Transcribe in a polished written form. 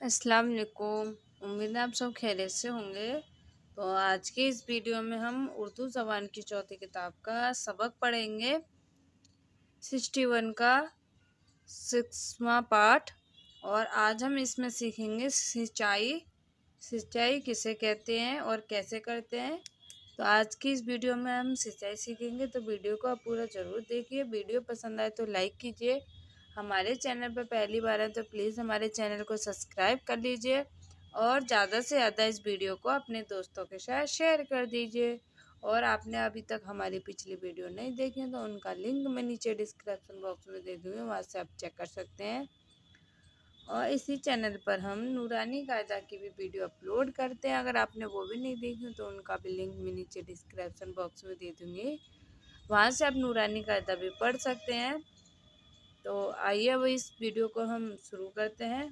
अस्सलाम वालेकुम। उम्मीद है आप सब खैरियत से होंगे। तो आज के इस वीडियो में हम उर्दू ज़बान की चौथी किताब का सबक पढ़ेंगे। 61 का 6वां पाठ। और आज हम इसमें सीखेंगे सिंचाई। सिंचाई किसे कहते हैं और कैसे करते हैं। तो आज की इस वीडियो में हम सिंचाई सीखेंगे, तो वीडियो को आप पूरा ज़रूर देखिए। वीडियो पसंद आए तो लाइक कीजिए। हमारे चैनल पर पहली बार है तो प्लीज़ हमारे चैनल को सब्सक्राइब कर लीजिए और ज़्यादा से ज़्यादा इस वीडियो को अपने दोस्तों के साथ शेयर कर दीजिए। और आपने अभी तक हमारी पिछली वीडियो नहीं देखी है तो उनका लिंक मैं नीचे डिस्क्रिप्शन बॉक्स में दे दूँगी, वहाँ से आप चेक कर सकते हैं। और इसी चैनल पर हम नूरानी कायदा की भी वीडियो अपलोड करते हैं, अगर आपने वो भी नहीं देखी तो उनका भी लिंक मैं नीचे डिस्क्रिप्शन बॉक्स में दे दूँगी, वहाँ से आप नूरानी कायदा भी पढ़ सकते हैं। तो आइए अब इस वीडियो को हम शुरू करते हैं।